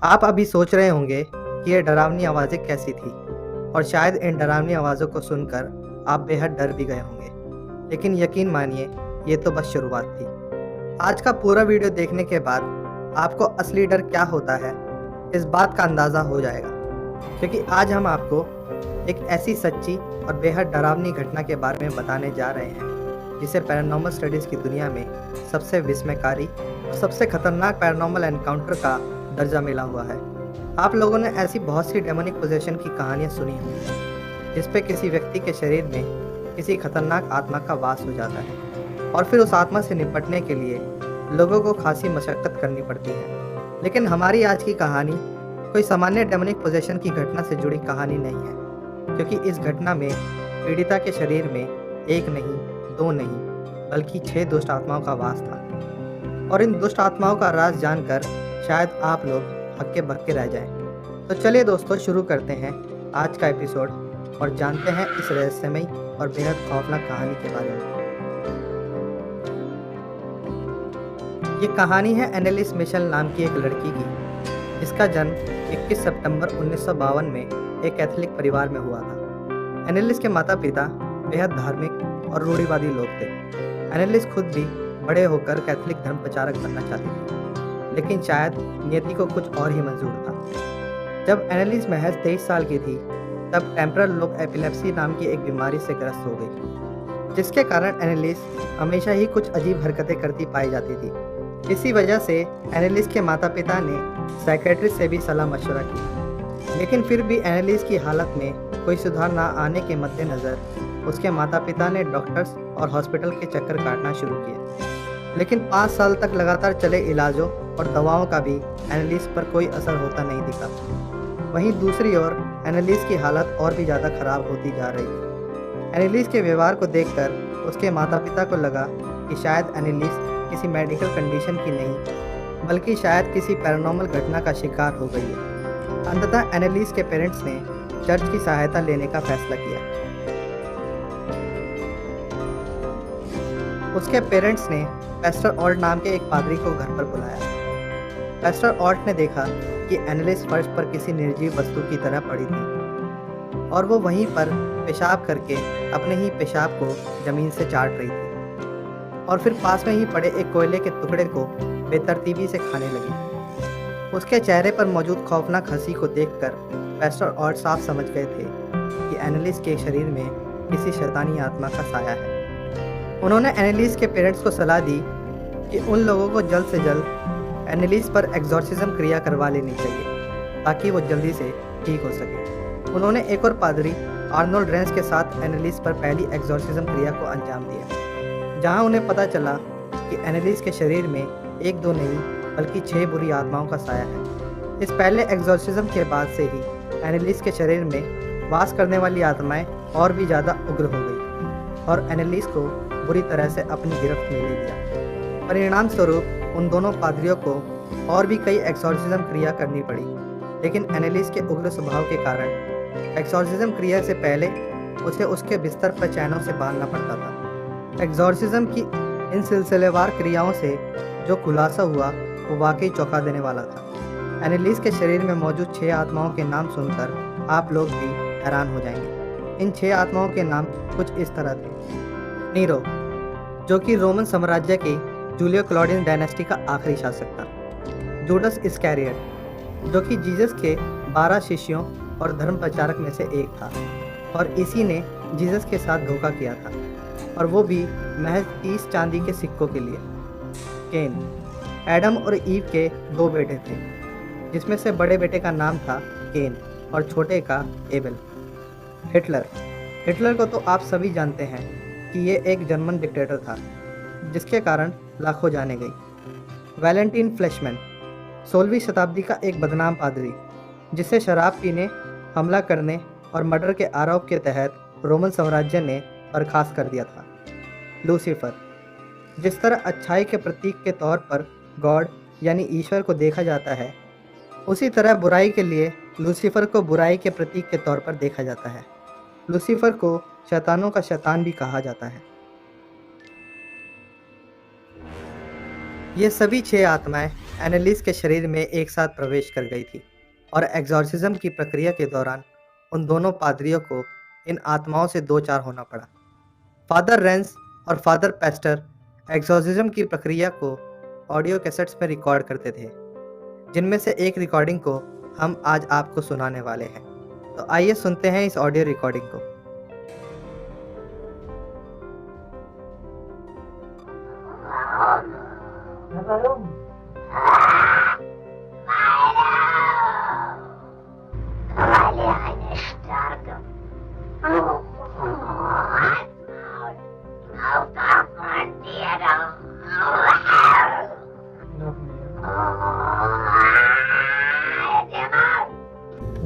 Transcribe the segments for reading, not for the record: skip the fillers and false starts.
आप अभी सोच रहे होंगे कि ये डरावनी आवाज़ें कैसी थी और शायद इन डरावनी आवाज़ों को सुनकर आप बेहद डर भी गए होंगे। लेकिन यकीन मानिए, ये तो बस शुरुआत थी। आज का पूरा वीडियो देखने के बाद आपको असली डर क्या होता है, इस बात का अंदाज़ा हो जाएगा। क्योंकि आज हम आपको एक ऐसी सच्ची और बेहद डरावनी घटना के बारे में बताने जा रहे हैं, जिसे पैरानॉर्मल स्टडीज़ की दुनिया में सबसे विस्मयकारी और सबसे खतरनाक पैरानॉर्मल एनकाउंटर का दर्जा मिला हुआ है। आप लोगों ने ऐसी बहुत सी डेमोनिक पोजेशन की कहानियाँ सुनी होंगी, जिस पे किसी व्यक्ति के शरीर में किसी खतरनाक आत्मा का वास हो जाता है और फिर उस आत्मा से निपटने के लिए लोगों को खासी मशक्कत करनी पड़ती है। लेकिन हमारी आज की कहानी कोई सामान्य डेमोनिक पोजेशन की घटना से जुड़ी कहानी नहीं है, क्योंकि इस घटना में पीड़िता के शरीर में एक नहीं, दो नहीं, बल्कि 6 दुष्ट आत्माओं का वास था। और इन दुष्ट आत्माओं का राज जानकर शायद आप लोग हक्के बक्के रह जाएं। तो चलिए दोस्तों, शुरू करते हैं आज का एपिसोड और जानते हैं इस रहस्यमयी और बेहद खौफनाक कहानी के बारे में। ये कहानी है एनेलिस मिशेल नाम की एक लड़की की, जिसका जन्म 21 सितंबर 1952 में एक कैथोलिक परिवार में हुआ था। एनेलिस के माता पिता बेहद धार्मिक और रूढ़िवादी लोग थे। एनेलिस खुद भी बड़े होकर कैथोलिक धर्म प्रचारक बनना चाहती थी, लेकिन शायद नियति को कुछ और ही मंजूर था। जब एनेलिस महज 23 साल की थी, तब टेम्परल लोब एपिलेप्सी नाम की एक बीमारी से ग्रस्त हो गई, जिसके कारण एनेलिस हमेशा ही कुछ अजीब हरकतें करती पाई जाती थी। इसी वजह से एनेलिस के माता पिता ने साइकेट्रिस्ट से भी सलाह मशवरा की, लेकिन फिर भी एनेलिस की हालत में कोई सुधार ना आने के मद्देनज़र उसके माता पिता ने डॉक्टर्स और हॉस्पिटल के चक्कर काटना शुरू किए। लेकिन 5 साल तक लगातार चले इलाजों और दवाओं का भी एनेलिस पर कोई असर होता नहीं दिखा। वहीं दूसरी ओर एनेलिस की हालत और भी ज़्यादा खराब होती जा रही थी। एनेलिस के व्यवहार को देखकर उसके माता पिता को लगा कि शायद एनेलिस किसी मेडिकल कंडीशन की नहीं, बल्कि शायद किसी पैरानॉर्मल घटना का शिकार हो गई है। अंततः एनेलिस के पेरेंट्स ने चर्च की सहायता लेने का फैसला किया। उसके पेरेंट्स ने पेस्टर ऑल्ट नाम के एक पादरी को घर पर बुलाया। पेस्टर ऑल्ट ने देखा कि एनेलिस फर्श पर किसी निर्जीव वस्तु की तरह पड़ी थी और वो वहीं पर पेशाब करके अपने ही पेशाब को ज़मीन से चाट रही थी और फिर पास में ही पड़े एक कोयले के टुकड़े को बेतरतीबी से खाने लगी। उसके चेहरे पर मौजूद खौफनाक हंसी को देखकर पेस्टर ऑल्ट साफ समझ गए थे कि एनेलिस के शरीर में किसी शैतानी आत्मा का साया है। उन्होंने एनेलिस के पेरेंट्स को सलाह दी कि उन लोगों को जल्द से जल्द एनेलिस पर एक्सॉर्सिज्म क्रिया करवा लेनी चाहिए, ताकि वो जल्दी से ठीक हो सके। उन्होंने एक और पादरी आर्नोल्ड रेंस के साथ एनेलिस पर पहली एक्सॉर्सिज्म क्रिया को अंजाम दिया, जहां उन्हें पता चला कि एनेलिस के शरीर में एक दो नहीं, बल्कि 6 बुरी आत्माओं का साया है। इस पहले एक्सॉर्सिज्म के बाद से ही एनेलिस के शरीर में वास करने वाली आत्माएं और भी ज़्यादा उग्र हो गई और एनेलिस को बुरी तरह से अपनी गिरफ्त में ले लिया। परिणाम स्वरूप उन दोनों पादरियों को और भी कई एक्सॉर्सिज्म क्रिया करनी पड़ी, लेकिन एनेलिस के उग्र स्वभाव के कारण एक्सॉर्सिज्म क्रिया से पहले उसे उसके बिस्तर पर चैनों से बांधना पड़ता था। एक्सॉर्सिज्म की इन सिलसिलेवार क्रियाओं से जो खुलासा हुआ वो वाकई चौंका देने वाला था। एनेलिस के शरीर में मौजूद 6 आत्माओं के नाम सुनकर आप लोग भी हैरान हो जाएंगे। इन 6 आत्माओं के नाम कुछ इस तरह थे। नीरो, जो कि रोमन साम्राज्य के जूलियो क्लॉडियन डायनेस्टी का आखिरी शासक था। जूडस इस्कैरियोट, जो कि जीसस के 12 शिष्यों और धर्म प्रचारक में से एक था और इसी ने जीसस के साथ धोखा किया था, और वो भी महज 30 चांदी के सिक्कों के लिए। केन, एडम और ईव के 2 बेटे थे, जिसमें से बड़े बेटे का नाम था केन और छोटे का एबेल। हिटलर को तो आप सभी जानते हैं कि ये एक जर्मन डिक्टेटर था, जिसके कारण लाखों जाने गई। वैलेंटाइन फ्लेशमैन, 16वीं शताब्दी का एक बदनाम पादरी, जिसे शराब पीने, हमला करने और मर्डर के आरोप के तहत रोमन साम्राज्य ने बर्खास्त कर दिया था। लूसीफर, जिस तरह अच्छाई के प्रतीक के तौर पर गॉड यानी ईश्वर को देखा जाता है, उसी तरह बुराई के लिए लूसीफर को बुराई के प्रतीक के तौर पर देखा जाता है। लूसीफर को शैतानों का शैतान भी कहा जाता है। ये सभी 6 आत्माएं एनालिस के शरीर में एक साथ प्रवेश कर गई थी और एग्जॉर्सिज्म की प्रक्रिया के दौरान उन दोनों पादरियों को इन आत्माओं से दो चार होना पड़ा। फादर रेंस और फादर पेस्टर एग्जॉर्सिज्म की प्रक्रिया को ऑडियो कैसेट्स में रिकॉर्ड करते थे, जिनमें से एक रिकॉर्डिंग को हम आज आपको सुनाने वाले हैं। तो आइए सुनते हैं इस ऑडियो रिकॉर्डिंग को।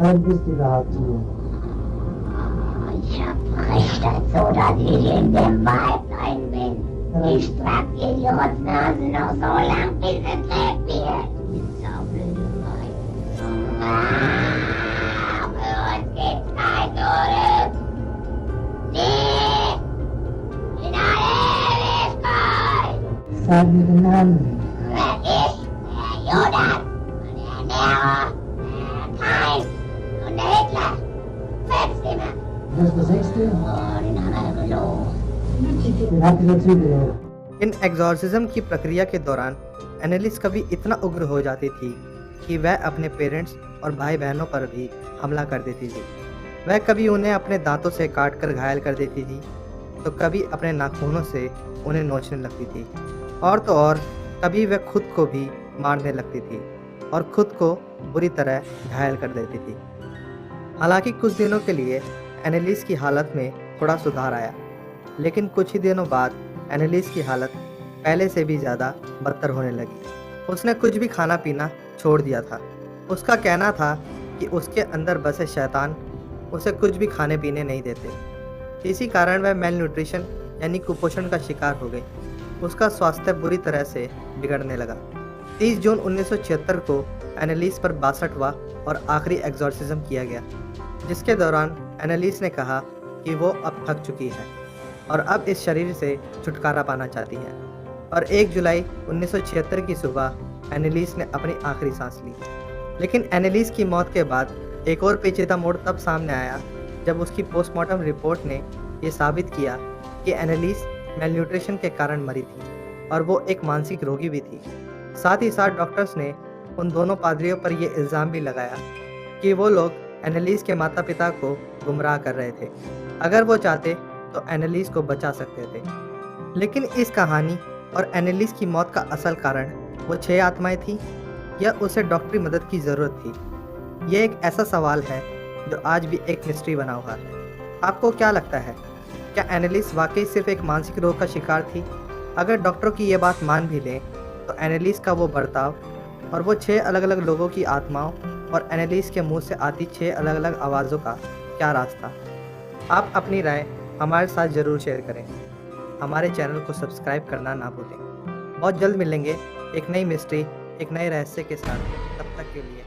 Wann bist du überhaupt hier? Ich hab Recht dazu, dass ich in dem Wald rein bin. Ich trag dir die Rotznase noch so lang, bis es leer wird. So blöde Weib. Für uns gibt's kein Zurück. Nie! In alle Ewigkeit! Sag mir den Namen. Wer ich? Der Judas. Und der Nero. Der Kain. Und der Hitler. Fettstimmer. Das ist der sechste? Oh, den haben wir gelogen. Den habt ihr dazu gehört. In exorcism की प्रक्रिया के दौरान एनालिस कभी इतना उग्र हो जाती थी कि वह अपने पेरेंट्स और भाई बहनों पर भी हमला कर देती थी। वह कभी उन्हें अपने दांतों से काट कर घायल कर देती थी, तो कभी अपने नाखूनों से उन्हें नोचने लगती थी, और तो और कभी वह खुद को भी मारने लगती थी और खुद को बुरी तरह घायल कर देती थी। हालांकि कुछ दिनों के लिए एनालिस की हालत में थोड़ा सुधार आया, लेकिन कुछ ही दिनों बाद एनालिस की हालत पहले से भी ज़्यादा बदतर होने लगी। उसने कुछ भी खाना पीना छोड़ दिया था। उसका कहना था कि उसके अंदर बसे शैतान उसे कुछ भी खाने पीने नहीं देते। इसी कारण वह मेल न्यूट्रिशन यानी कुपोषण का शिकार हो गई। उसका स्वास्थ्य बुरी तरह से बिगड़ने लगा। 30 जून 1976 को एनालिस पर 62वां और आखिरी एग्जॉर्सिज्म किया गया, जिसके दौरान एनालिस ने कहा कि वो अब थक चुकी है और अब इस शरीर से छुटकारा पाना चाहती है। और 1 जुलाई 1976 की सुबह एनालिस ने अपनी आखिरी सांस ली। लेकिन एनालिस की मौत के बाद एक और पेचीदा मोड़ तब सामने आया जब उसकी पोस्टमार्टम रिपोर्ट ने ये साबित किया कि एनालिस मेलन्यूट्रिशन के कारण मरी थी और वो एक मानसिक रोगी भी थी। साथ ही साथ डॉक्टर्स ने उन दोनों पादरियों पर यह इल्ज़ाम भी लगाया कि वो लोग एनालिस के माता पिता को गुमराह कर रहे थे। अगर वो चाहते तो एनालिस को बचा सकते थे। लेकिन इस कहानी और एनालिस की मौत का असल कारण वो 6 आत्माएं थी या उसे डॉक्टरी मदद की ज़रूरत थी? ये एक ऐसा सवाल है जो आज भी एक मिस्ट्री बना हुआ है। आपको क्या लगता है, क्या एनालिस वाकई सिर्फ एक मानसिक रोग का शिकार थी? अगर डॉक्टरों की ये बात मान भी लें तो एनालिस का वो बर्ताव और वो 6 अलग अलग लोगों की आत्माओं और एनालिस के मुंह से आती 6 अलग अलग आवाज़ों का क्या राज था? आप अपनी राय हमारे साथ ज़रूर शेयर करें। हमारे चैनल को सब्सक्राइब करना ना भूलें। बहुत जल्द मिलेंगे एक नई मिस्ट्री, एक नए रहस्य के साथ। तब तक के लिए